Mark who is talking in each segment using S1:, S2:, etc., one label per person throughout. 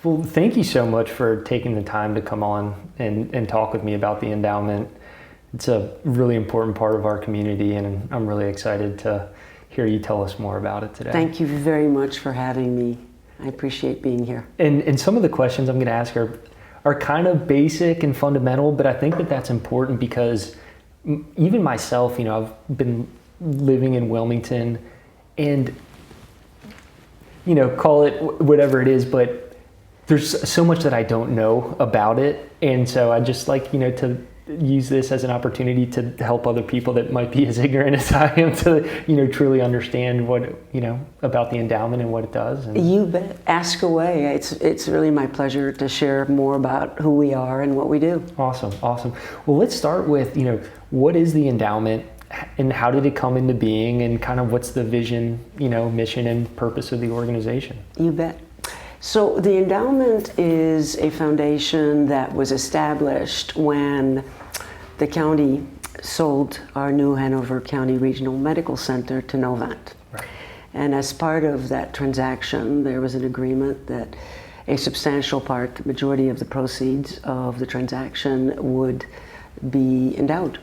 S1: Well, thank you so much for taking the time to come on and talk with me about the endowment. It's a really important part of our community, and I'm really excited to hear you tell us more about it today.
S2: Thank you very much for having me. I appreciate being here.
S1: And some of the questions I'm going to ask are kind of basic and fundamental, but I think that that's important because even myself, I've been living in Wilmington and, call it whatever it is, but there's so much that I don't know about it. And so I just like, to use this as an opportunity to help other people that might be as ignorant as I am to, truly understand what, about the endowment and what it does. And
S2: you bet. Ask away. It's really my pleasure to share more about who we are and what we do.
S1: Awesome. Well, let's start with, what is the endowment and how did it come into being and kind of what's the vision, mission and purpose of the organization?
S2: You bet. So the endowment is a foundation that was established when the county sold our new Hanover County Regional Medical Center to Novant.
S1: Right.
S2: And as part of that transaction, there was an agreement that a substantial part, the majority of the proceeds of the transaction would be endowed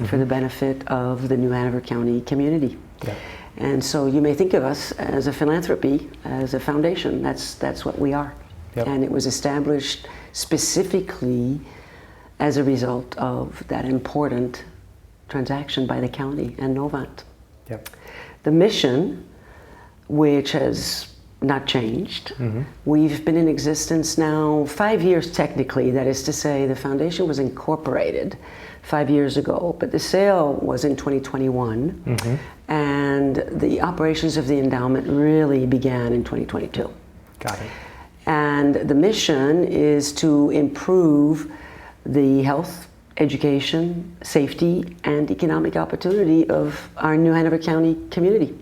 S2: for the benefit of the new Hanover County community.
S1: Yeah.
S2: And so you may think of us as a philanthropy, as a foundation. That's what we are.
S1: Yep.
S2: And it was established specifically as a result of that important transaction by the county and Novant.
S1: Yep.
S2: The mission, which has not changed, we've been in existence now 5 years technically. That is to say, the foundation was incorporated 5 years ago, but the sale was in 2021. And the operations of the endowment really began in 2022.
S1: Got it.
S2: And the mission is to improve the health, education, safety, and economic opportunity of our new Hanover County community.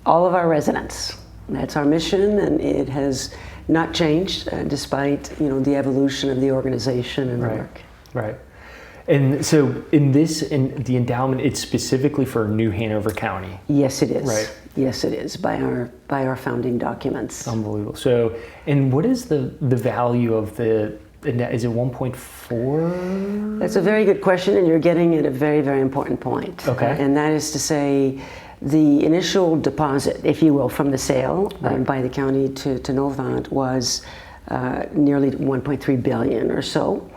S2: All of our residents. That's our mission, and it has not changed despite the evolution of the organization and the work.
S1: Right. And so in the endowment, it's specifically for New Hanover County.
S2: Yes, it is.
S1: Right.
S2: Yes, it is, by our founding documents.
S1: Unbelievable. So, and what is the value of is it 1.4?
S2: That's a very good question, and you're getting at a very, very important point.
S1: Okay.
S2: And that is to say, the initial deposit, if you will, from the sale by the county to Novant was nearly 1.3 billion or so.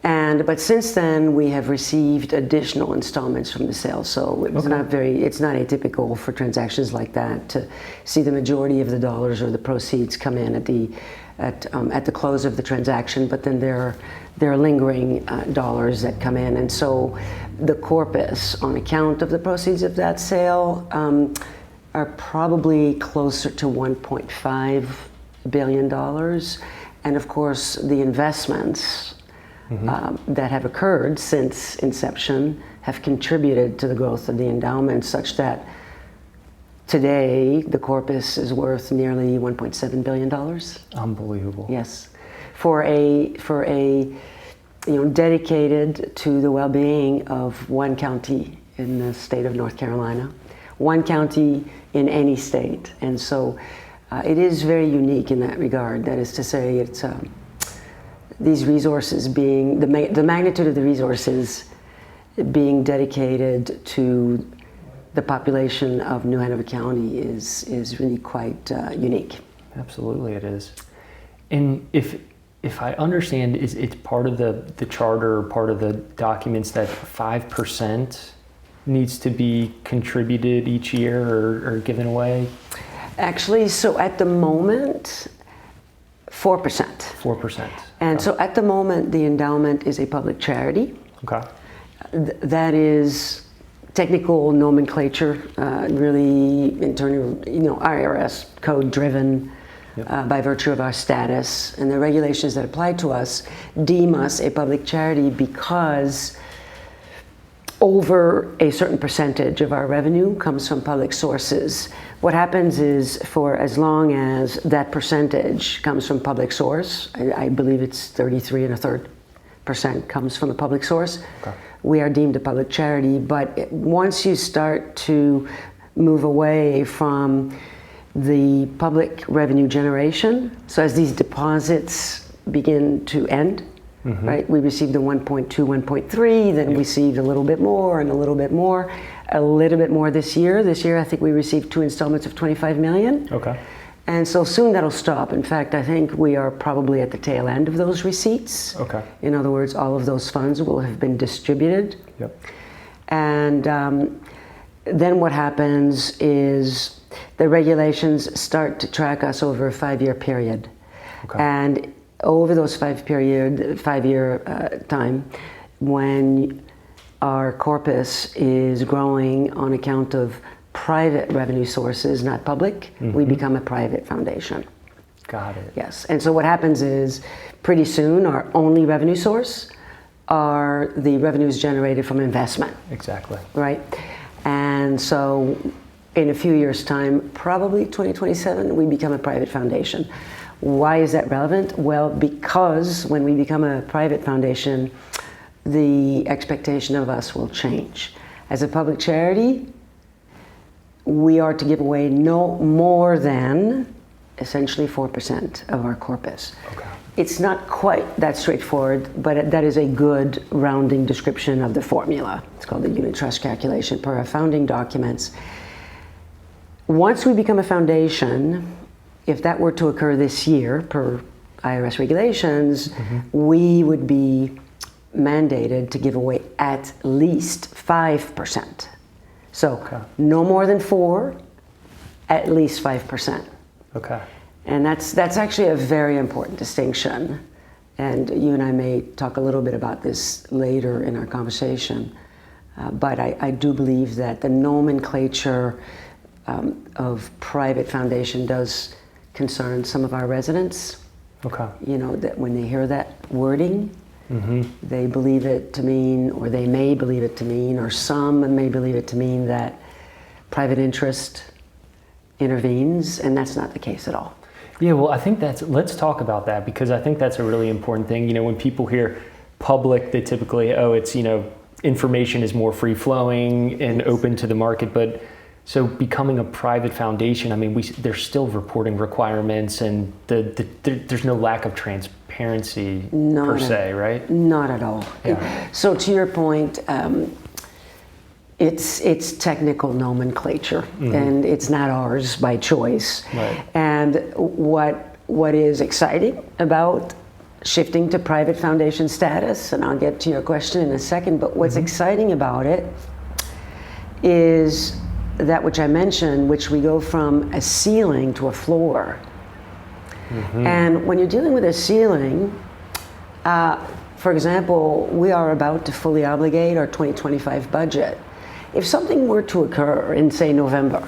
S2: But since then, we have received additional installments from the sale. So it's not atypical for transactions like that to see the majority of the dollars or the proceeds come in at the close of the transaction. But then there are lingering dollars that come in, and so the corpus on account of the proceeds of that sale are probably closer to $1.5 billion. And of course, the investments that have occurred since inception have contributed to the growth of the endowment, such that today the corpus is worth nearly $1.7 billion.
S1: Unbelievable.
S2: Yes, for a dedicated to the well-being of one county in the state of North Carolina, one county in any state, and so it is very unique in that regard. That is to say, it's these resources being the magnitude of the resources being dedicated to the population of New Hanover County is really quite unique.
S1: Absolutely, it is. And if I understand, it's part of the charter, part of the documents that 5% needs to be contributed each year or given away?
S2: Actually, so at the moment, 4%.
S1: 4%.
S2: And so at the moment, the endowment is a public charity.
S1: Okay.
S2: That is technical nomenclature, really internal, IRS code driven. Yep. By virtue of our status, and the regulations that apply to us deem us a public charity because over a certain percentage of our revenue comes from public sources. What happens is, for as long as that percentage comes from public source, I believe it's 33 1/3% comes from the public source, we are deemed a public charity. But once you start to move away from the public revenue generation. So as these deposits begin to end, right? We received the 1.2, 1.3, then received a little bit more and a little bit more. A little bit more this year. This year, I think we received 2 installments of 25 million.
S1: Okay.
S2: And so soon that'll stop. In fact, I think we are probably at the tail end of those receipts.
S1: Okay.
S2: In other words, all of those funds will have been distributed.
S1: Yep.
S2: And then what happens is the regulations start to track us over a 5-year period.
S1: Okay.
S2: And over those 5-year time, when our corpus is growing on account of private revenue sources, not public, we become a private foundation.
S1: Got it.
S2: Yes, and so what happens is pretty soon our only revenue source are the revenues generated from investment.
S1: Exactly.
S2: Right? And so in a few years' time, probably 2027, we become a private foundation. Why is that relevant? Well, because when we become a private foundation, the expectation of us will change. As a public charity, we are to give away no more than essentially 4% of our corpus.
S1: Okay.
S2: It's not quite that straightforward, but that is a good rounding description of the formula. It's called the unit trust calculation per our founding documents. Once we become a foundation, if that were to occur this year per IRS regulations, we would be mandated to give away at least 5%. So no more than 4, at least 5%.
S1: Okay.
S2: And that's actually a very important distinction. And you and I may talk a little bit about this later in our conversation. But I do believe that the nomenclature of private foundation does concern some of our residents.
S1: Okay.
S2: You know, that when they hear that wording, they believe it to mean, or they may believe it to mean, or some may believe it to mean that private interest intervenes, and that's not the case at all.
S1: Yeah, well, I think let's talk about that, because I think that's a really important thing. You know, when people hear public, they typically, it's, information is more free-flowing and open to the market, but so becoming a private foundation, I mean, there's still reporting requirements, and there's no lack of transparency per se, right?
S2: Not at all.
S1: Yeah.
S2: So to your point, it's technical nomenclature, and it's not ours by choice.
S1: Right.
S2: And what is exciting about shifting to private foundation status, and I'll get to your question in a second, but what's exciting about it is that which I mentioned, which we go from a ceiling to a floor. And when you're dealing with a ceiling, for example, we are about to fully obligate our 2025 budget. If something were to occur in, say, November,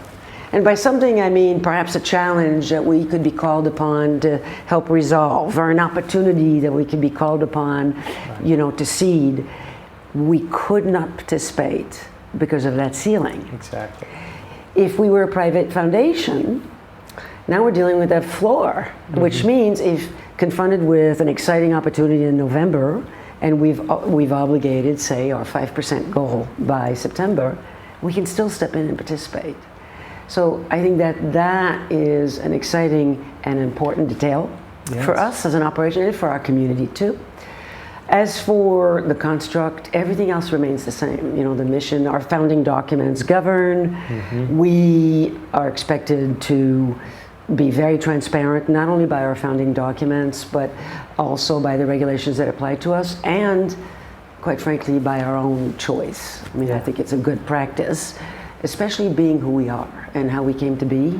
S2: and by something I mean perhaps a challenge that we could be called upon to help resolve, or an opportunity that we could be called upon, to seed, we could not participate because of that ceiling.
S1: Exactly.
S2: If we were a private foundation, now we're dealing with that floor, which means if confronted with an exciting opportunity in November, and we've obligated, say, our 5% goal by September, we can still step in and participate. So I think that is an exciting and important detail for us as an operation, and for our community too. As for the construct, everything else remains the same. The mission, our founding documents govern. We are expected to be very transparent, not only by our founding documents, but also by the regulations that apply to us, and quite frankly, by our own choice. I mean, I think it's a good practice, especially being who we are and how we came to be,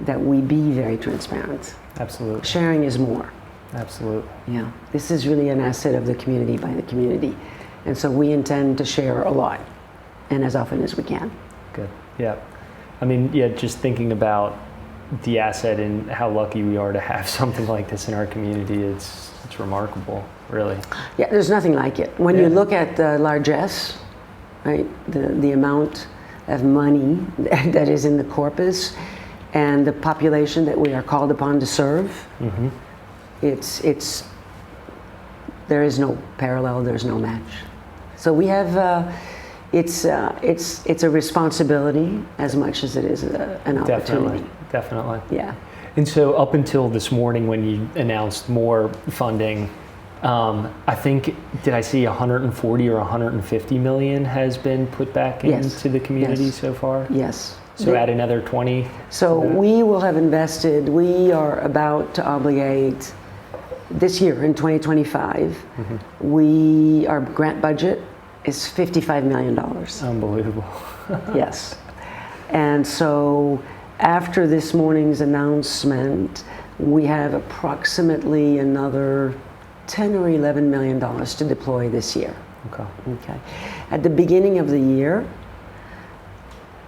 S2: that we be very transparent.
S1: Absolutely.
S2: Sharing is more.
S1: Absolutely.
S2: Yeah, this is really an asset of the community by the community. And so we intend to share a lot, and as often as we can.
S1: Good, yeah. I mean, just thinking about the asset and how lucky we are to have something like this in our community, it's remarkable, really. Yeah,
S2: there's nothing like it. When you look at the largesse, right, the amount of money that is in the corpus, and the population that we are called upon to serve, there is no parallel, there's no match. So we have it's a responsibility as much as it is an opportunity.
S1: Definitely.
S2: Yeah.
S1: And so up until this morning when you announced more funding, I think, did I see 140 or 150 million has been put back into the community so far?
S2: Yes.
S1: So add another 20?
S2: So we will have invested, we are about to obligate this year in 2025, our grant budget is $55 million.
S1: Unbelievable.
S2: Yes. And so after this morning's announcement, we have approximately another 10 or 11 million dollars to deploy this year. Okay. At the beginning of the year,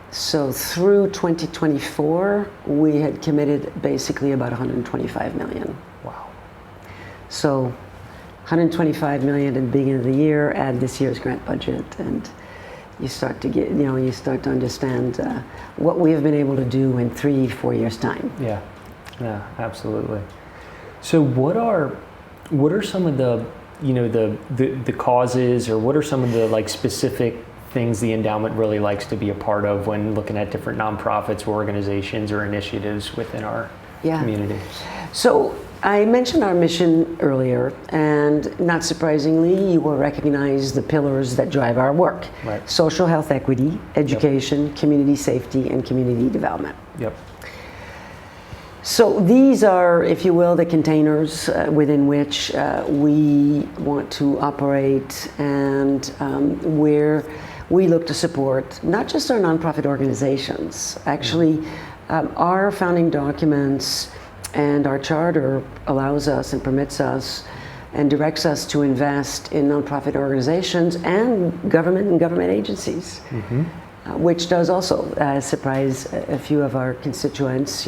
S2: so through 2024, we had committed basically about 125 million.
S1: Wow.
S2: So 125 million at the beginning of the year, add this year's grant budget, and you start to get, you start to understand what we have been able to do in 3-4 years' time.
S1: Yeah, absolutely. So what are some of the, the causes, or what are some of the like specific things the endowment really likes to be a part of when looking at different nonprofits or organizations or initiatives within our community? So
S2: I mentioned our mission earlier, and not surprisingly, you will recognize the pillars that drive our work.
S1: Right.
S2: Social health equity, education, community safety, and community development.
S1: Yep.
S2: So these are, if you will, the containers within which we want to operate, and where we look to support not just our nonprofit organizations. Actually, our founding documents and our charter allows us and permits us and directs us to invest in nonprofit organizations and government agencies, which does also surprise a few of our constituents,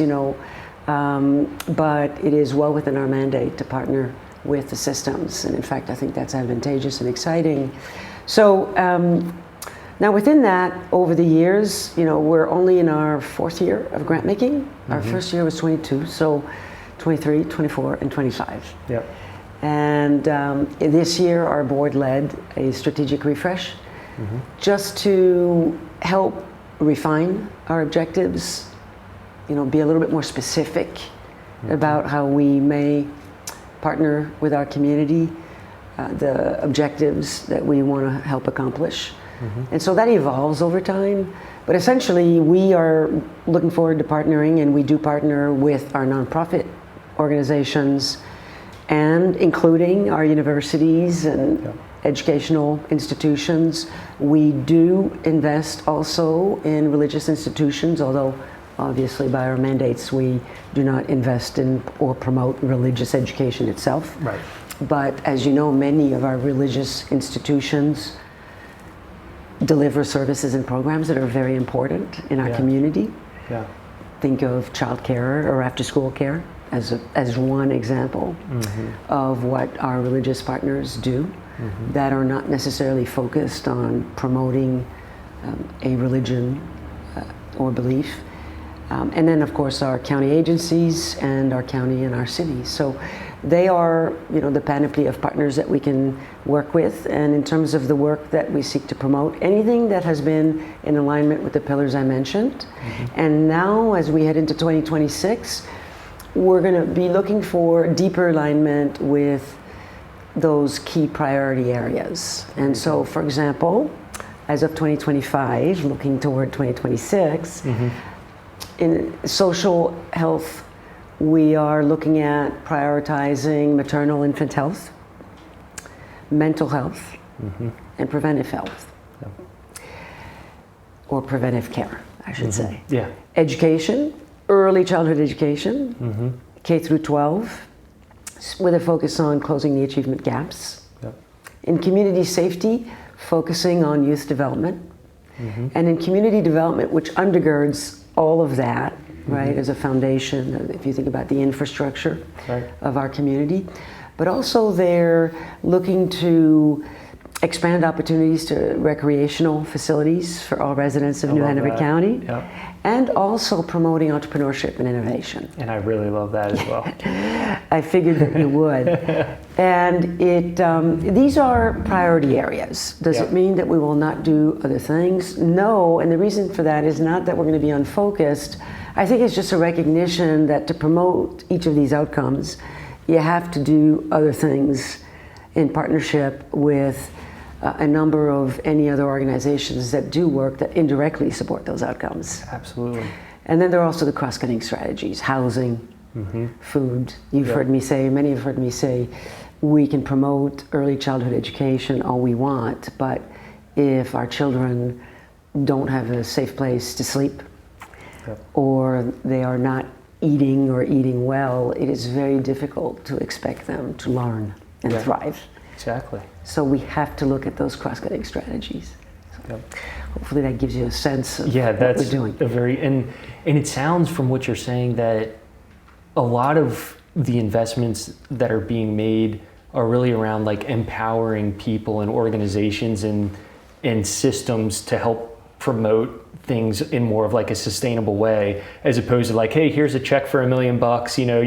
S2: but it is well within our mandate to partner with the systems. And in fact, I think that's advantageous and exciting. So now within that, over the years, we're only in our 4th year of grant making. Our first year was 22, so 23, 24, and 25.
S1: Yep.
S2: And this year, our board led a strategic refresh just to help refine our objectives, be a little bit more specific about how we may partner with our community, the objectives that we want to help accomplish. And so that evolves over time. But essentially, we are looking forward to partnering, and we do partner with our nonprofit organizations, and including our universities and educational institutions. We do invest also in religious institutions, although obviously by our mandates we do not invest in or promote religious education itself.
S1: Right.
S2: But as you know, many of our religious institutions deliver services and programs that are very important in our community.
S1: Yeah.
S2: Think of child care or after school care as one example of what our religious partners do that are not necessarily focused on promoting a religion or belief. And then of course our county agencies and our county and our cities. So they are, the panoply of partners that we can work with. And in terms of the work that we seek to promote, anything that has been in alignment with the pillars I mentioned. And now as we head into 2026, we're going to be looking for deeper alignment with those key priority areas. And so, for example, as of 2025, looking toward 2026, in social health, we are looking at prioritizing maternal infant health, mental health, and preventive health. Or preventive care, I should say.
S1: Yeah.
S2: Education, early childhood education, K through 12, with a focus on closing the achievement gaps. In community safety, focusing on youth development. And in community development, which undergirds all of that, right, as a foundation, if you think about the infrastructure of our community. But also they're looking to expand opportunities to recreational facilities for all residents of New Hanover County, and also promoting entrepreneurship and innovation.
S1: And I really love that as well.
S2: I figured that you would. And these are priority areas. Does it mean that we will not do other things? No, and the reason for that is not that we're going to be unfocused. I think it's just a recognition that to promote each of these outcomes, you have to do other things in partnership with a number of any other organizations that do work that indirectly support those outcomes.
S1: Absolutely.
S2: And then there are also the cross-cutting strategies, housing, food. You've heard me say, many have heard me say, we can promote early childhood education all we want, but if our children don't have a safe place to sleep, or they are not eating or eating well, it is very difficult to expect them to learn and thrive.
S1: Exactly.
S2: So we have to look at those cross-cutting strategies. So hopefully that gives you a sense of what we're doing.
S1: And it sounds from what you're saying that a lot of the investments that are being made are really around like empowering people and organizations and systems to help promote things in more of like a sustainable way, as opposed to like, hey, here's a check for $1 million,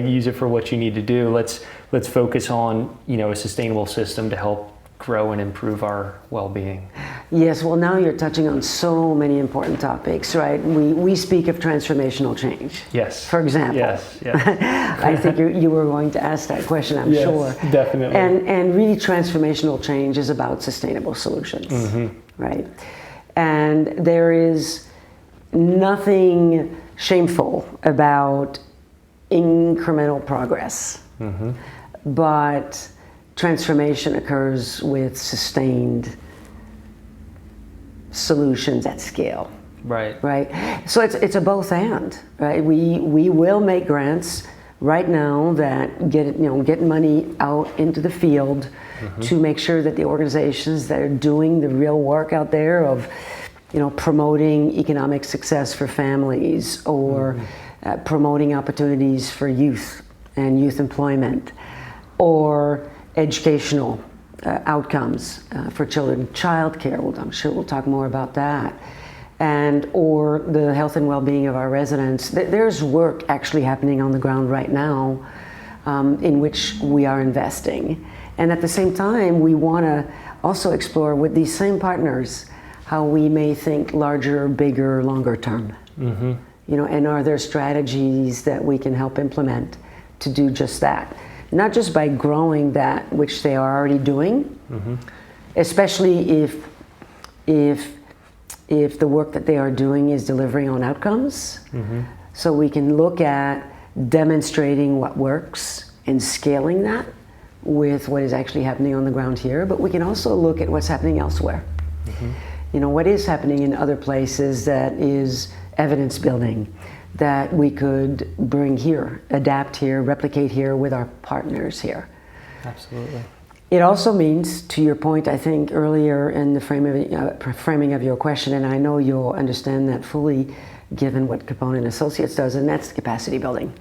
S1: use it for what you need to do. Let's focus on, a sustainable system to help grow and improve our well-being.
S2: Yes, well, now you're touching on so many important topics, right? We speak of transformational change.
S1: Yes.
S2: For example.
S1: Yes.
S2: I think you were going to ask that question, I'm sure.
S1: Definitely.
S2: And really transformational change is about sustainable solutions, right? And there is nothing shameful about incremental progress, but transformation occurs with sustained solutions at scale. Right. So it's a both and, right? We will make grants right now that get money out into the field to make sure that the organizations that are doing the real work out there of promoting economic success for families or promoting opportunities for youth and youth employment or educational outcomes for children, childcare. I'm sure we'll talk more about that. And or the health and well-being of our residents. There's work actually happening on the ground right now in which we are investing. And at the same time, we want to also explore with these same partners how we may think larger, bigger, longer term. And are there strategies that we can help implement to do just that? Not just by growing that which they are already doing, especially if the work that they are doing is delivering on outcomes. So we can look at demonstrating what works and scaling that with what is actually happening on the ground here, but we can also look at what's happening elsewhere. What is happening in other places that is evidence building that we could bring here, adapt here, replicate here with our partners here.
S1: Absolutely.
S2: It also means, to your point, I think earlier in the framing of your question, and I know you'll understand that fully given what Capone & Associates does, and that's capacity building,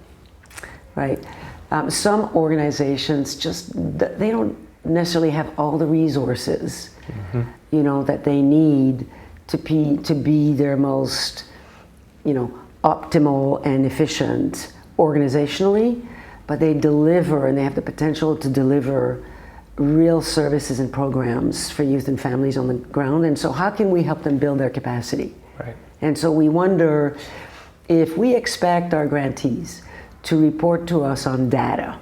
S2: right? Some organizations they don't necessarily have all the resources, that they need to be their most, optimal and efficient organizationally, but they deliver and they have the potential to deliver real services and programs for youth and families on the ground. And so how can we help them build their capacity?
S1: Right.
S2: And so we wonder if we expect our grantees to report to us on data,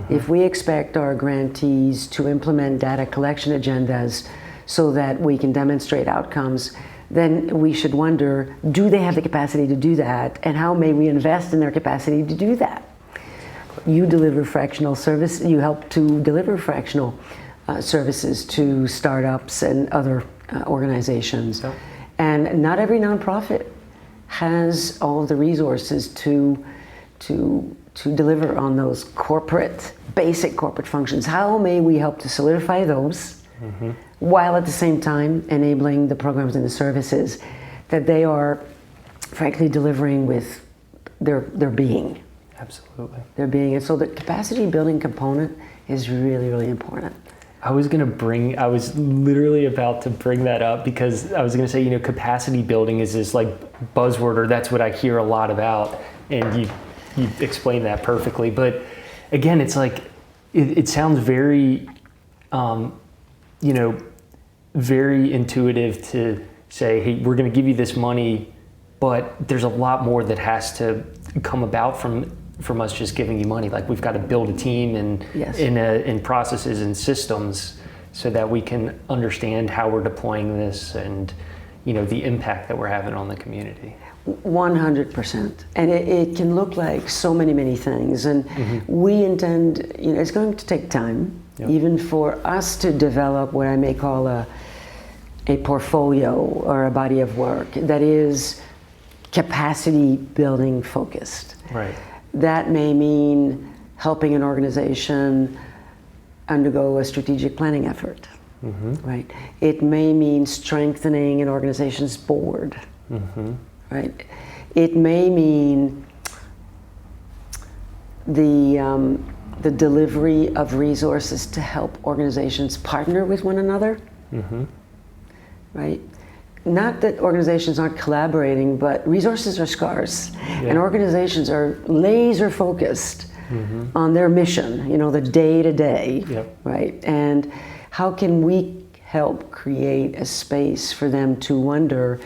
S2: if we expect our grantees to implement data collection agendas so that we can demonstrate outcomes, then we should wonder, do they have the capacity to do that? And how may we invest in their capacity to do that? You deliver fractional service, you help to deliver fractional services to startups and other organizations. Yep. And not every nonprofit has all of the resources to deliver on those basic corporate functions. How may we help to solidify those while at the same time enabling the programs and the services that they are frankly delivering with their being?
S1: Absolutely.
S2: Their being. And so the capacity building component is really, really important.
S1: I was literally about to bring that up because I was going to say, capacity building is this like buzzword, or that's what I hear a lot about. And you explained that perfectly. But again, it's like, it sounds very, very intuitive to say, hey, we're going to give you this money, but there's a lot more that has to come about from us just giving you money. Like, we've got to build a team and
S2: Yes.
S1: in processes and systems so that we can understand how we're deploying this and the impact that we're having on the community.
S2: 100%. And it can look like so many things. And we intend, it's going to take time,
S1: Yep.
S2: even for us to develop what I may call a portfolio or a body of work that is capacity building focused.
S1: Right.
S2: That may mean helping an organization undergo a strategic planning effort, right? It may mean strengthening an organization's board, right? It may mean the delivery of resources to help organizations partner with one another, right? Not that organizations aren't collaborating, but resources are scarce, and organizations are laser focused on their mission, the day-to-day, right? And how can we help create a space for them to wonder,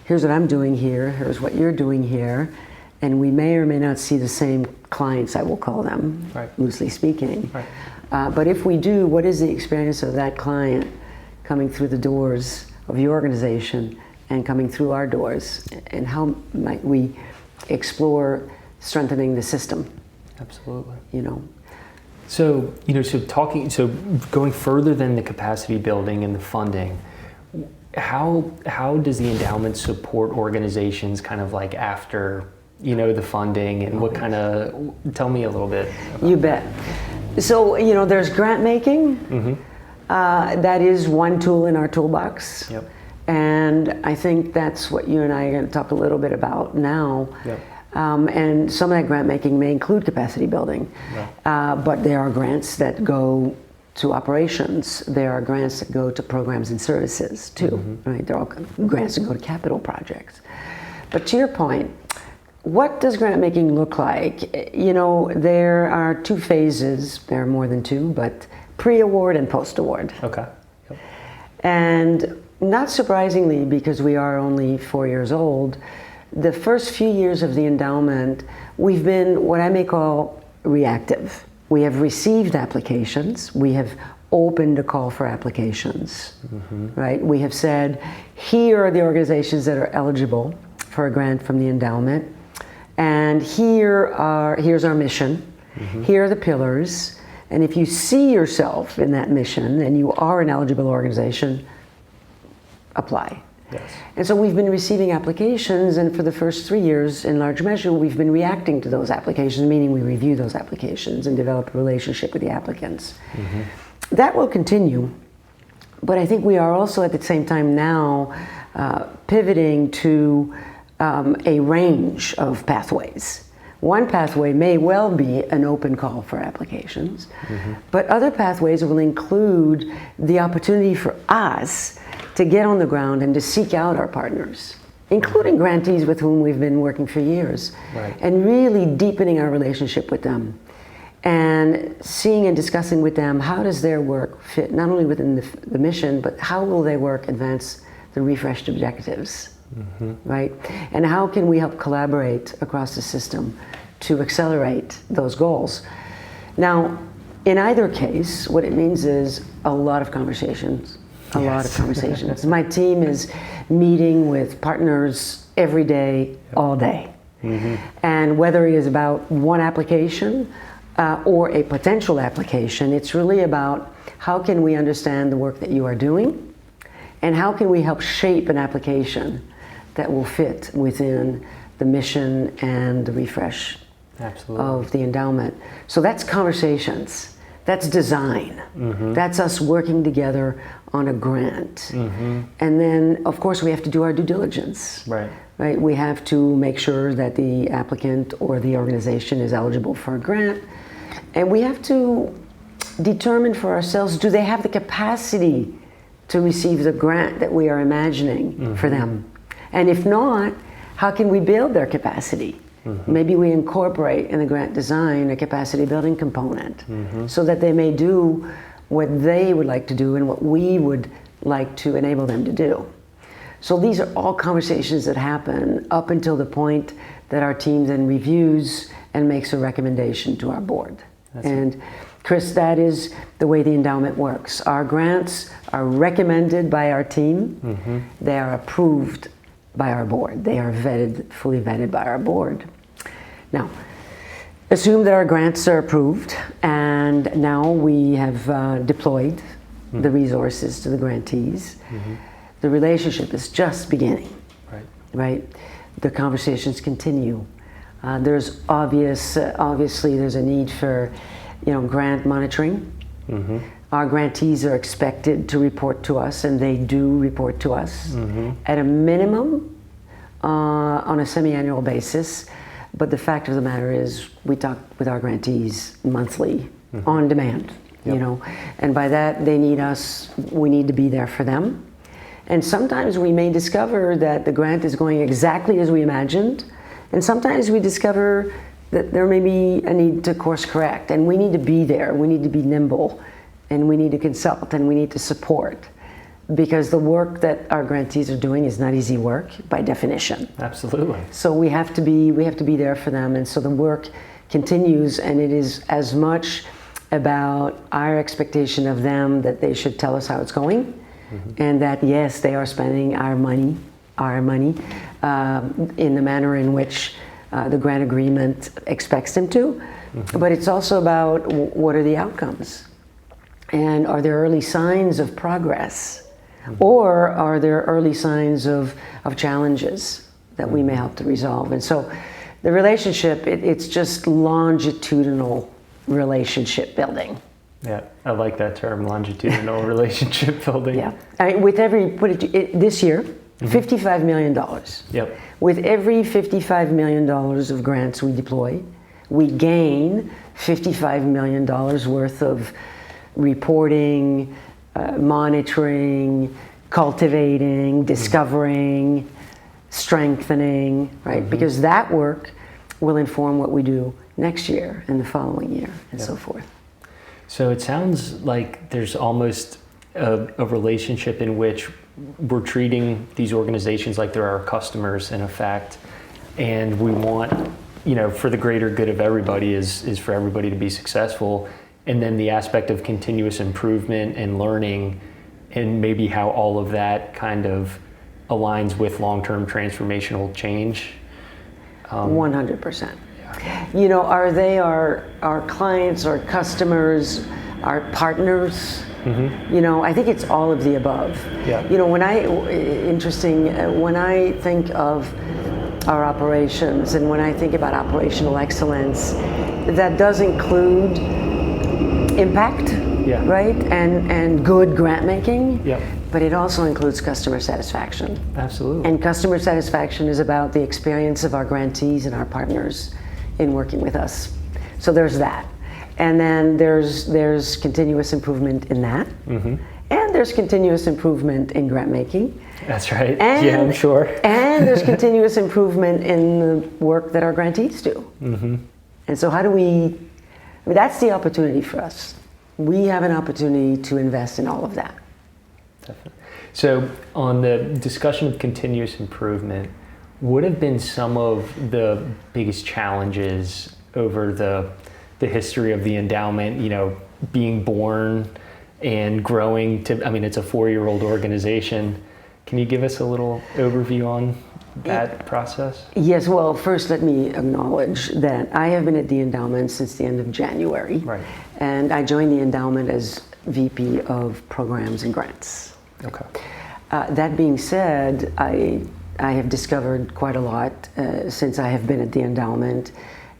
S2: here's what I'm doing here, here's what you're doing here, and we may or may not see the same clients, I will call them, loosely speaking. But if we do, what is the experience of that client coming through the doors of your organization and coming through our doors, and how might we explore strengthening the system?
S1: Absolutely.
S2: So,
S1: so going further than the capacity building and the funding, how does the endowment support organizations kind of like after, the funding, and what kind of, tell me a little bit about
S2: you bet. So, there's grant making. That is one tool in our toolbox.
S1: Yep.
S2: And I think that's what you and I are going to talk a little bit about now.
S1: Yep.
S2: And some of that grant making may include capacity building. But there are grants that go to operations. There are grants that go to programs and services too. Right? There are grants that go to capital projects. But to your point, what does grant making look like? There are two phases. There are more than two, but pre-award and post-award.
S1: Okay. Yep.
S2: And not surprisingly, because we are only 4 years old, the first few years of the endowment, we've been what I may call reactive. We have received applications. We have opened a call for applications, right? We have said, here are the organizations that are eligible for a grant from the endowment, and here's our mission. Here are the pillars. And if you see yourself in that mission and you are an eligible organization, apply.
S1: Yes.
S2: And so we've been receiving applications, and for the first 3 years, in large measure, we've been reacting to those applications, meaning we review those applications and develop a relationship with the applicants. That will continue, but I think we are also at the same time now pivoting to a range of pathways. One pathway may well be an open call for applications, but other pathways will include the opportunity for us to get on the ground and to seek out our partners, including grantees with whom we've been working for years, and really deepening our relationship with them and seeing and discussing with them how does their work fit not only within the mission, but how will their work advance the refreshed objectives. Right? And how can we help collaborate across the system to accelerate those goals? Now, in either case, what it means is a lot of conversations, lot of conversations. My team is meeting with partners every day, all day. And whether it is about one application or a potential application, it's really about how can we understand the work that you are doing, and how can we help shape an application that will fit within the mission and the refresh of the endowment. So that's conversations, that's design, that's us working together on a grant. And then, of course, we have to do our due diligence. Right? We have to make sure that the applicant or the organization is eligible for a grant, and we have to determine for ourselves, do they have the capacity to receive the grant that we are imagining for them? And if not, how can we build their capacity? Maybe we incorporate in the grant design a capacity building component so that they may do what they would like to do and what we would like to enable them to do. So these are all conversations that happen up until the point that our team then reviews and makes a recommendation to our board. And Chris, that is the way the endowment works. Our grants are recommended by our team. They are approved by our board. They are vetted, fully vetted by our board. Now, assume that our grants are approved and now we have deployed the resources to the grantees. The relationship is just beginning, right? The conversations continue. There's obviously there's a need for, grant monitoring. Our grantees are expected to report to us, and they do report to us at a minimum on a semi-annual basis. But the fact of the matter is, we talk with our grantees monthly, on demand. And by that they need us. We need to be there for them. And sometimes we may discover that the grant is going exactly as we imagined, and sometimes we discover that there may be a need to course correct, and we need to be there. We need to be nimble, and we need to consult, and we need to support, because the work that our grantees are doing is not easy work by definition.
S1: Absolutely.
S2: So we have to be there for them, and so the work continues, and it is as much about our expectation of them that they should tell us how it's going, and that yes, they are spending our money in the manner in which the grant agreement expects them to. But it's also about what are the outcomes, and are there early signs of progress, or are there early signs of challenges that we may help to resolve. And so the relationship, it's just longitudinal relationship building.
S1: Yeah, I like that term, longitudinal relationship building.
S2: Yeah, I mean, with every, this year, $55 million.
S1: Yep.
S2: With every $55 million of grants we deploy, we gain $55 million worth of reporting, monitoring, cultivating, discovering, strengthening, right? Because that work will inform what we do next year and the following year and so forth.
S1: So it sounds like there's almost a relationship in which we're treating these organizations like they're our customers in effect, and we want, for the greater good of everybody is for everybody to be successful. And then the aspect of continuous improvement and learning, and maybe how all of that kind of aligns with long-term transformational change.
S2: 100%. Are they our clients, our customers, our partners? I think it's all of the above.
S1: Yeah.
S2: When I think of our operations and when I think about operational excellence, that does include impact, right? And good grant making. Yep. But it also includes customer satisfaction.
S1: Absolutely.
S2: And customer satisfaction is about the experience of our grantees and our partners in working with us. So there's that. And then there's continuous improvement in that. And there's continuous improvement in grant making.
S1: That's right. And, I'm sure.
S2: And there's continuous improvement in the work that our grantees do. And so how do that's the opportunity for us. We have an opportunity to invest in all of that.
S1: Definitely. So on the discussion of continuous improvement, what have been some of the biggest challenges over the history of the endowment, being born and growing to, it's a 4-year-old organization. Can you give us a little overview on that process? Yes,
S2: well, first let me acknowledge that I have been at the endowment since the end of January.
S1: Right.
S2: And I joined the endowment as VP of Programs and Grants.
S1: Okay.
S2: That being said, I have discovered quite a lot since I have been at the endowment,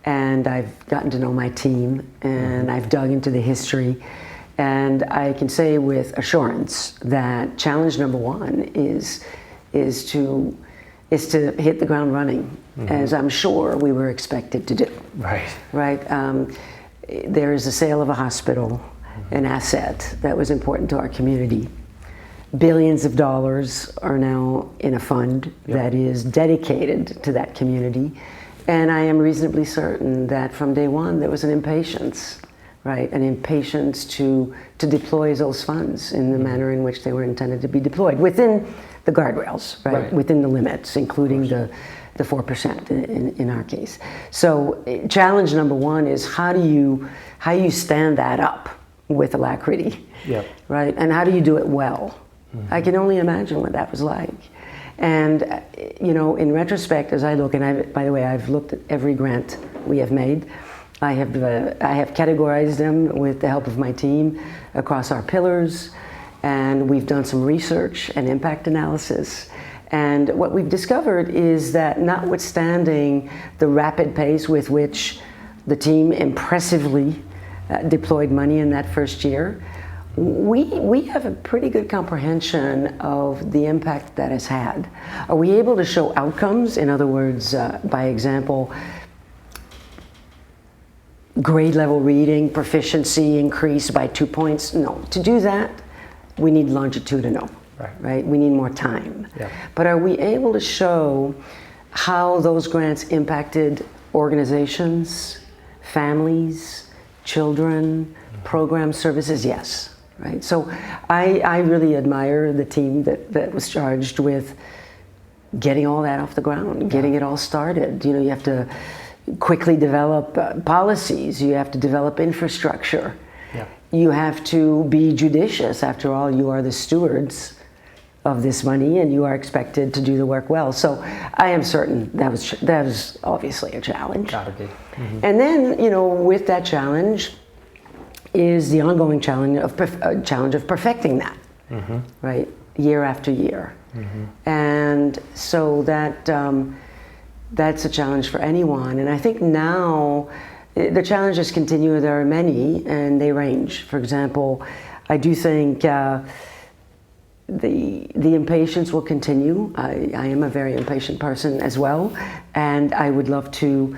S2: and I've gotten to know my team, and I've dug into the history, and I can say with assurance that challenge number one is to hit the ground running, as I'm sure we were expected to do.
S1: Right.
S2: Right. There is a sale of a hospital. an asset that was important to our community. Billions of dollars are now in a fund that is dedicated to that community. And I am reasonably certain that from day one there was an impatience, right? An impatience to deploy those funds in the manner in which they were intended to be deployed, within the guardrails, right? Within the limits, including the 4% in our case. So challenge number one is how do you stand that up with alacrity, right? And how do you do it well? I can only imagine what that was like. And in retrospect, as I look, and by the way, I've looked at every grant we have made. I have categorized them with the help of my team across our pillars, and we've done some research and impact analysis. And what we've discovered is that, notwithstanding the rapid pace with which the team impressively deployed money in that first year, we have a pretty good comprehension of the impact that has had. Are we able to show outcomes? In other words, by example, grade level reading proficiency increased by 2 points? No. To do that, we need longitudinal, right? We need more time. But are we able to show how those grants impacted organizations, families, children, program services? Yes. Right. So I really admire the team that was charged with getting all that off the ground, getting it all started. You have to quickly develop policies. You have to develop infrastructure. You have to be judicious. After all, you are the stewards of this money, and you are expected to do the work well. So I am certain that was obviously a challenge.
S1: Gotta be.
S2: And then with that challenge is the ongoing challenge of perfecting that, right, year after year. And so that's a challenge for anyone. And I think now the challenges continue. There are many, and they range. For example, I do think the impatience will continue. I am a very impatient person as well, and I would love to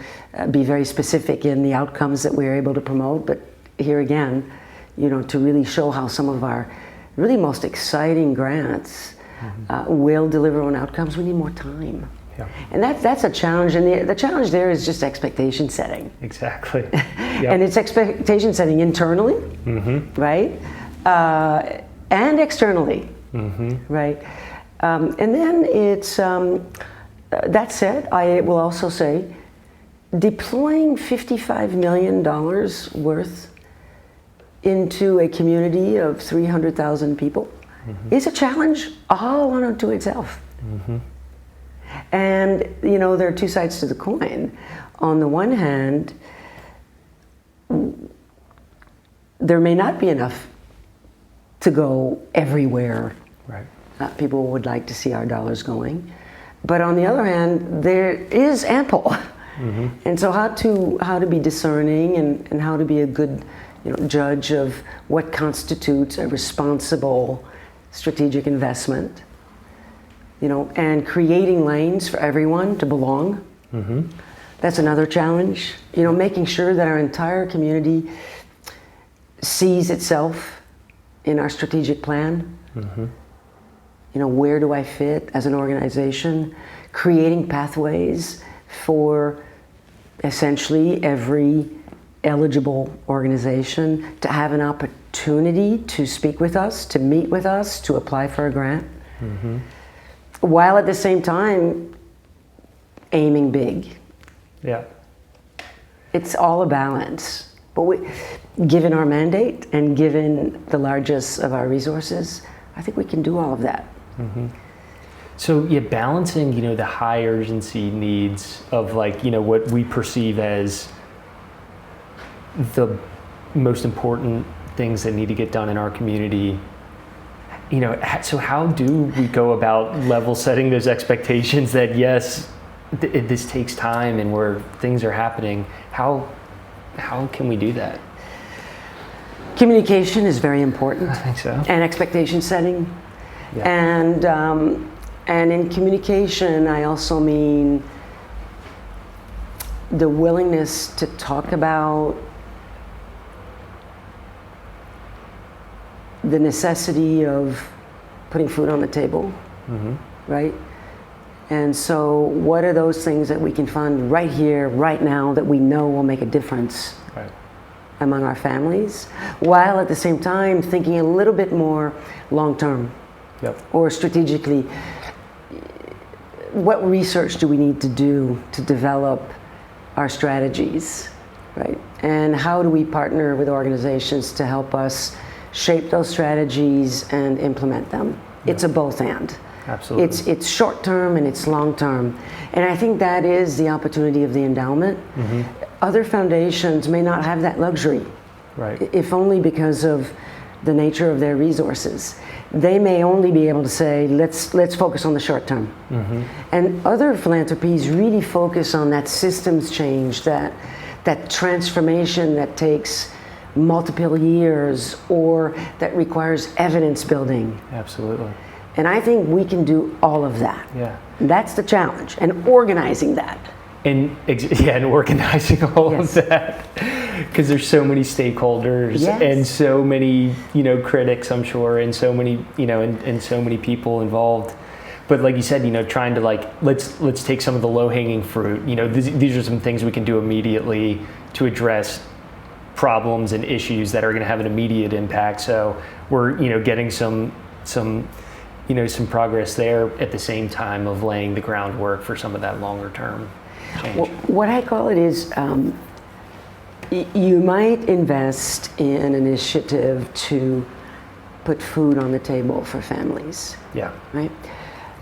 S2: be very specific in the outcomes that we're able to promote. But here again, to really show how some of our really most exciting grants will deliver on outcomes, we need more time. And that's a challenge, and the challenge there is just expectation setting.
S1: Exactly.
S2: And it's expectation setting internally, right, and externally, right. And then it's that said, I will also say, deploying $55 million worth into a community of 300,000 people is a challenge all unto itself. And there are two sides to the coin. On the one hand, there may not be enough to go everywhere people would like to see our dollars going, but on the other hand, there is ample. And so how to be discerning and how to be a good judge of what constitutes a responsible strategic investment, and creating lanes for everyone to belong. That's another challenge. Making sure that our entire community sees itself in our strategic plan. Where do I fit as an organization? Creating pathways for essentially every eligible organization to have an opportunity to speak with us, to meet with us, to apply for a grant, while at the same time aiming big. It's all a balance. But given our mandate and given the largest of our resources, I think we can do all of that.
S1: So balancing, the high urgency needs of what we perceive as the most important things that need to get done in our community. So how do we go about level setting those expectations that yes, this takes time and where things are happening? How can we do that?
S2: Communication is very important.
S1: I think so.
S2: And expectation setting. And in communication, I also mean the willingness to talk about the necessity of putting food on the table, right? And so what are those things that we can fund right here, right now, that we know will make a difference among our families, while at the same time thinking a little bit more long-term or strategically? What research do we need to do to develop our strategies, right? And how do we partner with organizations to help us shape those strategies and implement them? It's a both and.
S1: Absolutely.
S2: It's short term and it's long term. And I think that is the opportunity of the endowment. Other foundations may not have that luxury, if only because of the nature of their resources. They may only be able to say, let's focus on the short term. And other philanthropies really focus on that systems change, that transformation that takes multiple years or that requires evidence building.
S1: Absolutely.
S2: And I think we can do all of that. That's the challenge, and organizing that.
S1: And organizing all of that, because there's so many stakeholders and so many, critics, I'm sure, and so many, and so many people involved. But like you said, trying to let's take some of the low-hanging fruit. These are some things we can do immediately to address problems and issues that are going to have an immediate impact. So we're, getting some progress there at the same time of laying the groundwork for some of that longer term change.
S2: Well, what I call it is, you might invest in an initiative to put food on the table for families. Right?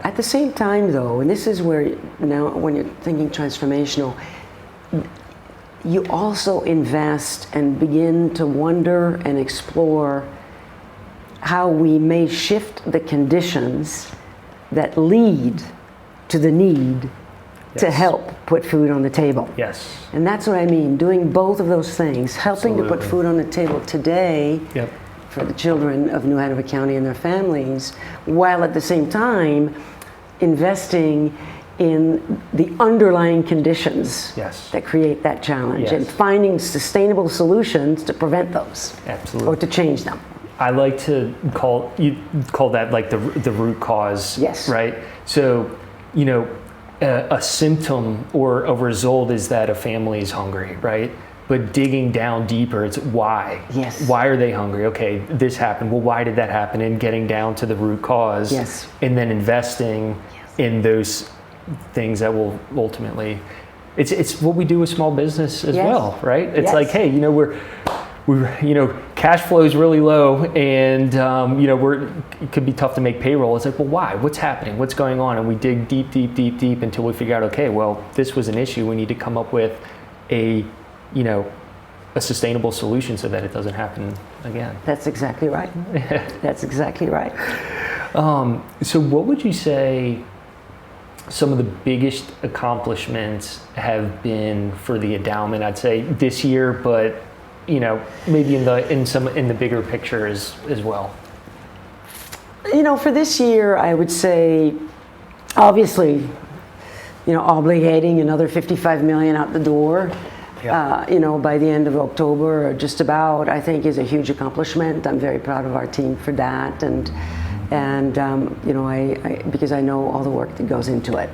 S2: At the same time, though, and this is where now when you're thinking transformational, you also invest and begin to wonder and explore how we may shift the conditions that lead to the need to help put food on the table. And that's what I mean, doing both of those things, helping to put food on the table today for the children of New Hanover County and their families, while at the same time investing in the underlying conditions that create that challenge and finding sustainable solutions to prevent those or to change them.
S1: I like to call that like the root cause, right? So, a symptom or a result is that a family is hungry, right? But digging down deeper, it's why. Why are they hungry? Okay, this happened. Well, why did that happen? And getting down to the root cause, and then investing in those things that will ultimately, it's what we do with small business as well, right? It's like, hey, we're cash flow is really low, and it could be tough to make payroll. It's like, well, why? What's happening? What's going on? And we dig deep until we figure out, okay, well, this was an issue. We need to come up with a sustainable solution so that it doesn't happen again.
S2: That's exactly right. That's exactly right.
S1: So what would you say some of the biggest accomplishments have been for the endowment? I'd say this year, but maybe in the bigger picture as well.
S2: For this year, I would say, obviously, obligating another $55 million out the door, by the end of October, or just about, I think is a huge accomplishment. I'm very proud of our team for that, and I because I know all the work that goes into it.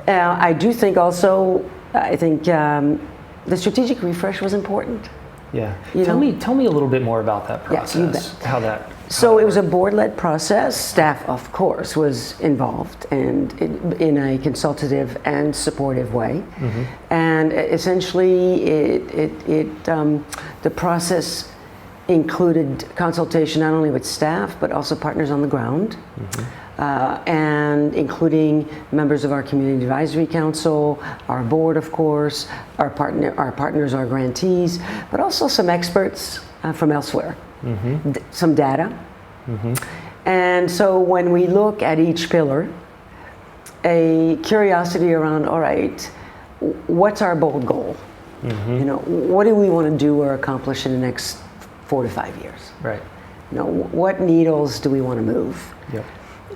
S2: I do think also, the strategic refresh was important.
S1: Tell me a little bit more about that process.
S2: You bet.
S1: So
S2: it was a board-led process. Staff, of course, was involved and in a consultative and supportive way. And essentially, the process included consultation not only with staff but also partners on the ground. And including members of our Community Advisory Council, our board, of course, our partners, our grantees, but also some experts from elsewhere, some data. And so when we look at each pillar, a curiosity around, all right, what's our bold goal? What do we want to do or accomplish in the next 4 to 5 years? What needles do we want to move?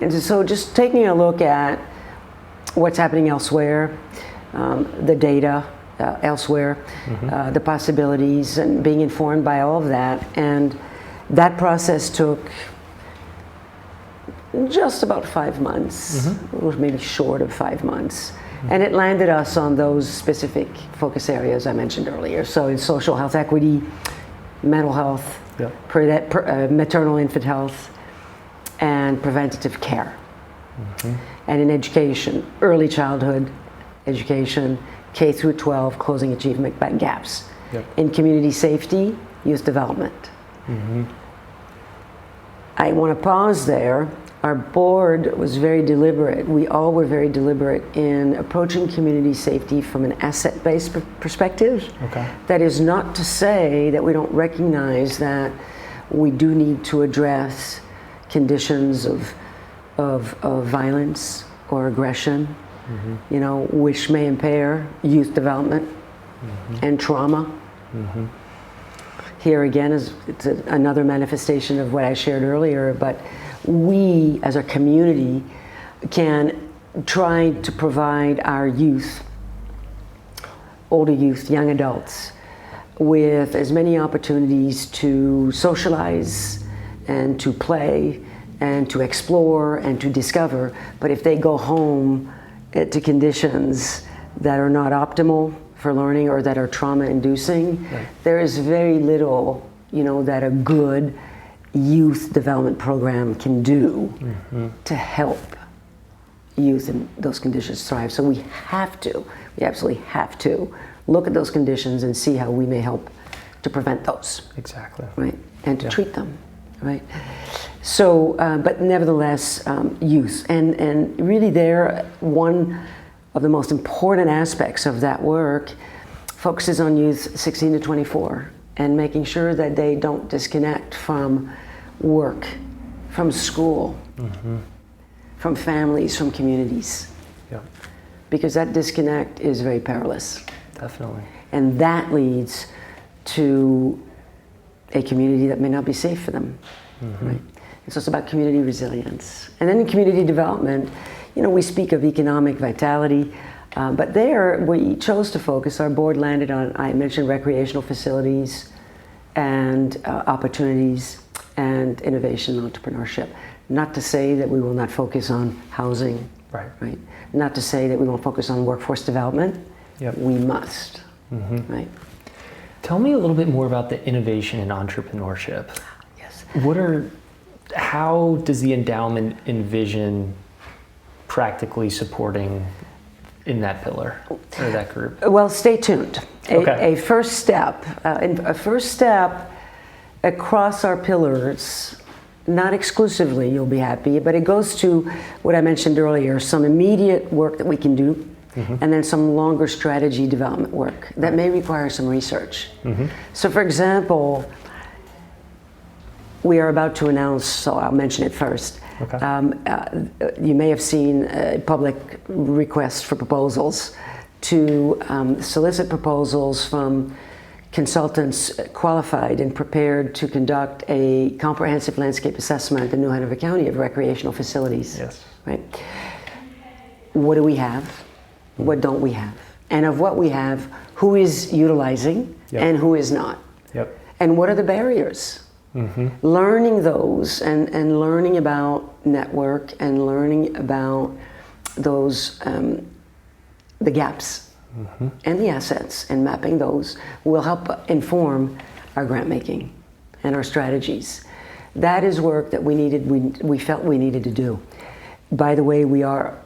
S2: And so just taking a look at what's happening elsewhere, the data elsewhere, the possibilities, and being informed by all of that, and That process took just about 5 months, or maybe short of 5 months. And it landed us on those specific focus areas I mentioned earlier. So in social health equity, mental health, maternal infant health, and preventative care. And in education, early childhood education, K through 12, closing achievement gaps. In community safety, youth development. I want to pause there. Our board was very deliberate. We all were very deliberate in approaching community safety from an asset-based perspective. That is not to say that we don't recognize that we do need to address conditions of violence or aggression, you know, which may impair youth development and trauma. Here again is another manifestation of what I shared earlier, but we as a community can try to provide our youth, older youth, young adults, with as many opportunities to socialize and to play and to explore and to discover. But if they go home to conditions that are not optimal for learning or that are trauma-inducing, there is very little, you know, that a good youth development program can do to help youth in those conditions thrive. So we absolutely have to look at those conditions and see how we may help to prevent those.
S1: Exactly.
S2: Right, and to treat them, right? So, but nevertheless, youth, and really there, one of the most important aspects of that work focuses on youth 16 to 24 and making sure that they don't disconnect from work, from school, from families, from communities. Because that disconnect is very perilous.
S1: Definitely.
S2: And that leads to a community that may not be safe for them. Right? And so it's about community resilience. And then in community development, you know, we speak of economic vitality, but there we chose to focus, our board landed on, I mentioned recreational facilities and opportunities and innovation and entrepreneurship. Not to say that we will not focus on housing, right? Not to say that we won't focus on workforce development. We must, right?
S1: Tell me a little bit more about the innovation and entrepreneurship.
S2: Yes.
S1: How does the endowment envision practically supporting in that pillar or that group?
S2: Well, stay tuned. A first step across our pillars, not exclusively, you'll be happy, but it goes to what I mentioned earlier, some immediate work that we can do, and then some longer strategy development work that may require some research. So for example, we are about to announce, so I'll mention it first. You may have seen public requests for proposals to solicit proposals from consultants qualified and prepared to conduct a comprehensive landscape assessment in New Hanover County of recreational facilities. Right? What do we have? What don't we have? And of what we have, who is utilizing and who is not? And what are the barriers? Learning those and learning about network and learning about those, the gaps and the assets and mapping those will help inform our grant making and our strategies. That is work that we felt we needed to do. By the way, we are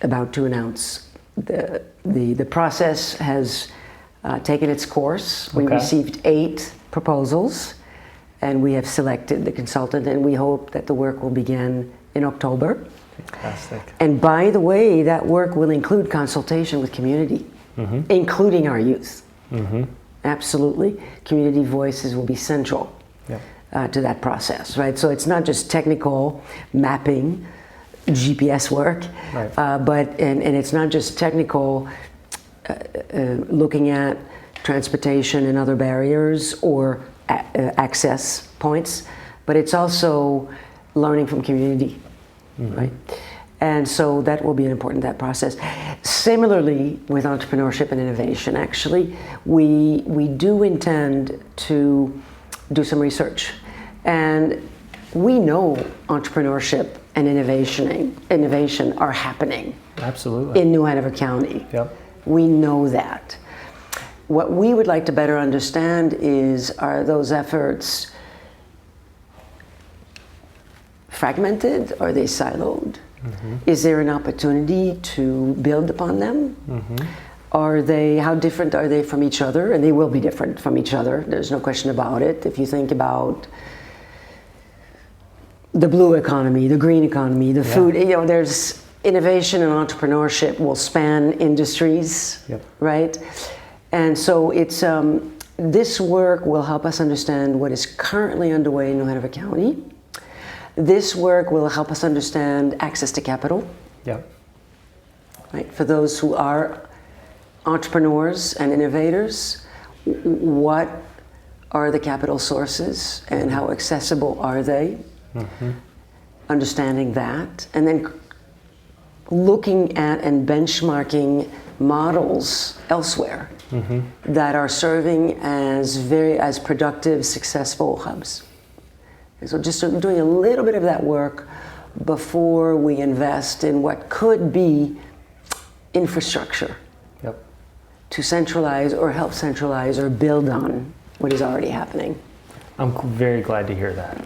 S2: about to announce the process has taken its course. We received 8 proposals. And we have selected the consultant, and we hope that the work will begin in October.
S1: Fantastic.
S2: And by the way, that work will include consultation with community, including our youth. Absolutely. Community voices will be central to that process, right? So it's not just technical mapping, GPS work, but it's not just technical looking at transportation and other barriers or access points, but it's also learning from community, right? And so that will be an important process. Similarly, with entrepreneurship and innovation, actually, we do intend to do some research And we know entrepreneurship and innovation are happening.
S1: Absolutely.
S2: In New Hanover County.
S1: Yep.
S2: We know that. What we would like to better understand is, are those efforts fragmented? Are they siloed? Mm-hmm. Is there an opportunity to build upon them? Mm-hmm. How different are they from each other? And they will be different from each other. There's no question about it. If you think about the blue economy, the green economy, the food, there's innovation and entrepreneurship will span industries, right? And so it's this work will help us understand what is currently underway in New Hanover County. This work will help us understand access to capital. Right? For those who are entrepreneurs and innovators, what are the capital sources and how accessible are they? Mm-hmm. Understanding that, and then looking at and benchmarking models elsewhere that are serving as productive, successful hubs. And so just doing a little bit of that work before we invest in what could be infrastructure to centralize or help centralize or build on what is already happening.
S1: I'm very glad to hear that.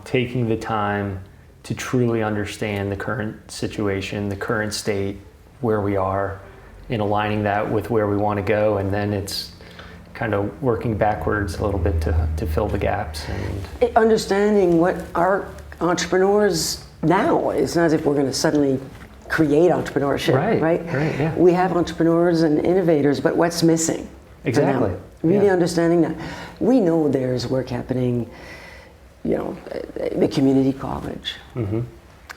S1: Taking the time to truly understand the current situation, the current state, where we are, and aligning that with where we want to go, and then it's kind of working backwards a little bit to fill the gaps. And
S2: understanding what our entrepreneurs now, it's not as if we're going to suddenly create entrepreneurship, right?
S1: Yeah.
S2: We have entrepreneurs and innovators, but what's missing?
S1: Exactly.
S2: Really understanding that. We know there's work happening, the community college,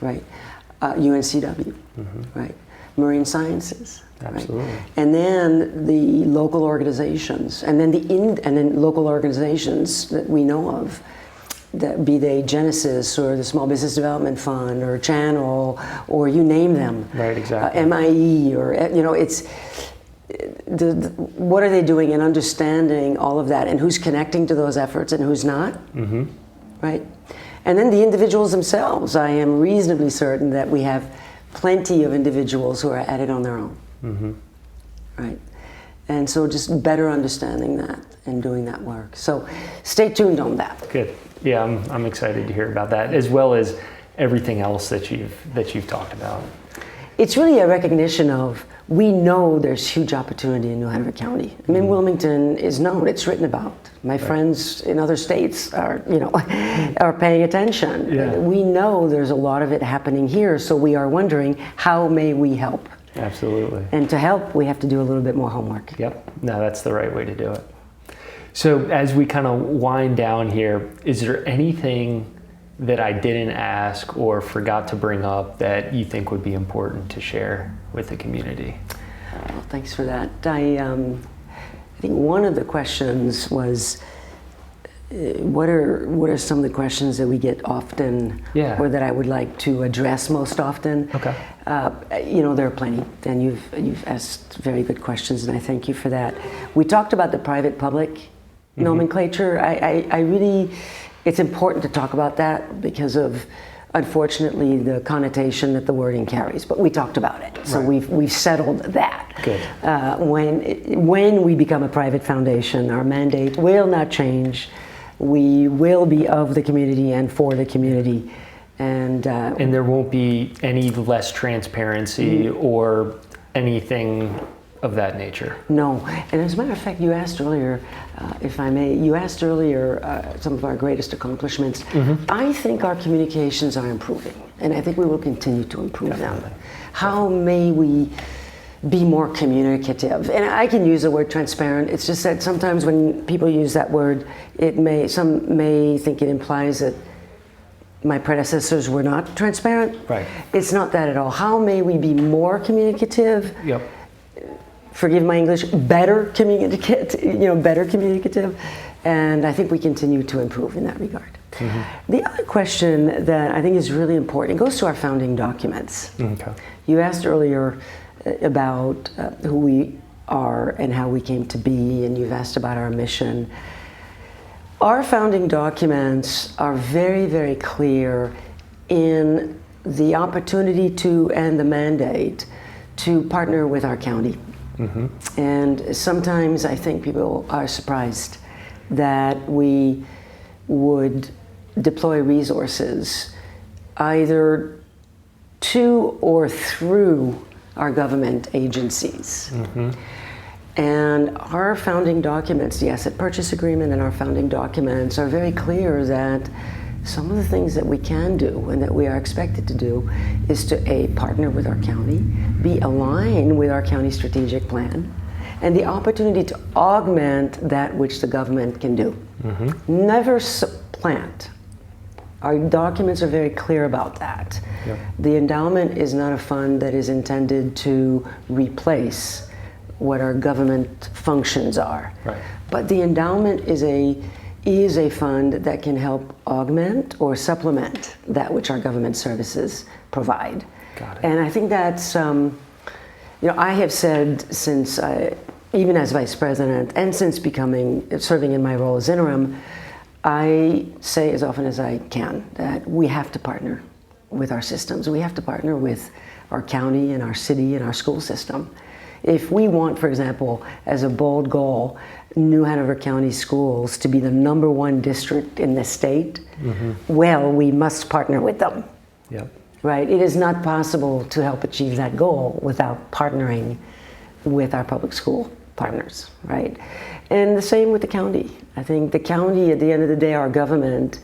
S2: right? UNCW, right? Marine sciences,
S1: absolutely.
S2: Right? And then the local organizations, and then local organizations that we know of, that be they Genesis or the Small Business Development Fund or Channel or you name them,
S1: right? Exactly.
S2: MIE or it's. What are they doing, and understanding all of that, and who's connecting to those efforts and who's not, right? And then the individuals themselves. I am reasonably certain that we have plenty of individuals who are at it on their own, right? And so just better understanding that and doing that work. So stay tuned on that.
S1: Good. Yeah, I'm excited to hear about that, as well as everything else that you've talked about.
S2: It's really a recognition of, we know there's huge opportunity in New Hanover County. I mean, Wilmington is known, it's written about. My friends in other states are paying attention.
S1: Yeah.
S2: We know there's a lot of it happening here, so we are wondering, how may we help?
S1: Absolutely.
S2: And to help, we have to do a little bit more homework.
S1: Yep. No, that's the right way to do it. So as we kind of wind down here, is there anything that I didn't ask or forgot to bring up that you think would be important to share with the community?
S2: Well, thanks for that. I think one of the questions was, what are some of the questions that we get often, or that I would like to address most often?
S1: Okay.
S2: There are plenty, and you've asked very good questions, and I thank you for that. We talked about the private-public nomenclature. I really, it's important to talk about that because of, unfortunately, the connotation that the wording carries. But we talked about it, so we've settled that.
S1: Good.
S2: When we become a private foundation, our mandate will not change. We will be of the community and for the community, and
S1: there won't be any less transparency or anything of that nature.
S2: No, and as a matter of fact, you asked earlier, if I may, some of our greatest accomplishments. I think our communications are improving, and I think we will continue to improve them. How may we be more communicative? And I can use the word transparent. It's just that sometimes when people use that word, some may think it implies that my predecessors were not transparent.
S1: Right.
S2: It's not that at all. How may we be more communicative?
S1: Yep.
S2: Forgive my English, better communicative, and I think we continue to improve in that regard. The other question that I think is really important, it goes to our founding documents.
S1: Okay.
S2: You asked earlier about who we are and how we came to be, and you've asked about our mission. Our founding documents are very, very clear in the opportunity to and the mandate to partner with our county. And sometimes I think people are surprised that we would deploy resources either to or through our government agencies. And our founding documents, the asset purchase agreement and our founding documents are very clear that some of the things that we can do and that we are expected to do is to A, partner with our county, B, align with our county strategic plan, and the opportunity to augment that which the government can do. Never supplant. Our documents are very clear about that. The endowment is not a fund that is intended to replace what our government functions are. But the endowment is a fund that can help augment or supplement that which our government services provide. And I think that's, I have said since, even as vice president and since serving in my role as interim, I say as often as I can that we have to partner with our systems. We have to partner with our county and our city and our school system. If we want, for example, as a bold goal, New Hanover County Schools to be the #1 district in the state, well, we must partner with them. Right? It is not possible to help achieve that goal without partnering with our public school partners, right? And the same with the county. I think the county, at the end of the day, our government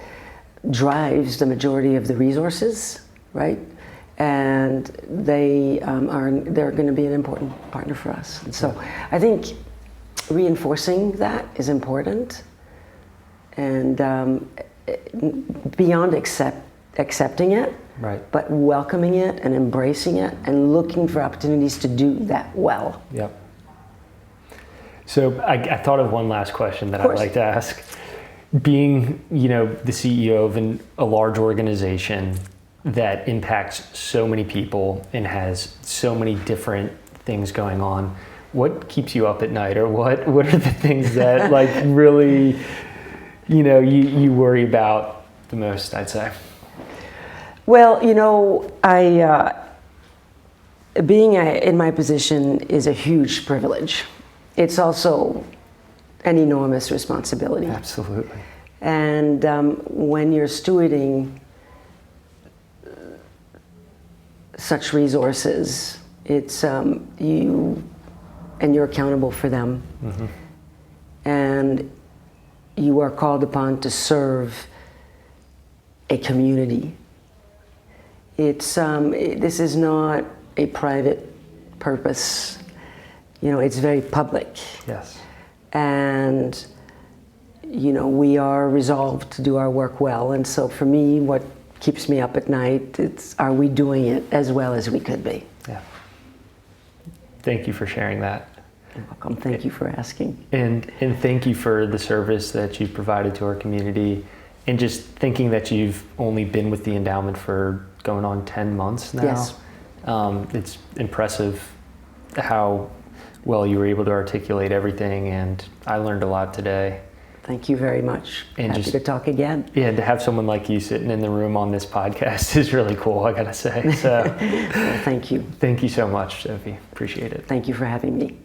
S2: drives the majority of the resources, right? And they're going to be an important partner for us. And so I think reinforcing that is important, and beyond accepting it, but welcoming it and embracing it and looking for opportunities to do that well.
S1: So I thought of one last question that I'd like to ask. Being, the CEO of a large organization that impacts so many people and has so many different things going on, what keeps you up at night, or what are the things that really, you worry about the most, I'd say?
S2: Well, being in my position is a huge privilege. It's also an enormous responsibility.
S1: Absolutely.
S2: And when you're stewarding such resources, it's you're accountable for them, and you are called upon to serve a community. This is not a private purpose. It's very public. And we are resolved to do our work well. And so for me, what keeps me up at night, are we doing it as well as we could be?
S1: Thank you for sharing that.
S2: You're welcome. Thank you for asking.
S1: And thank you for the service that you've provided to our community, and just thinking that you've only been with the endowment for going on 10 months now. It's impressive how well you were able to articulate everything, and I learned a lot today.
S2: Thank you very much.
S1: And
S2: happy to talk again.
S1: Yeah, to have someone like you sitting in the room on this podcast is really cool, I gotta say. So
S2: well, thank you.
S1: Thank you so much, Sophie. Appreciate it.
S2: Thank you for having me.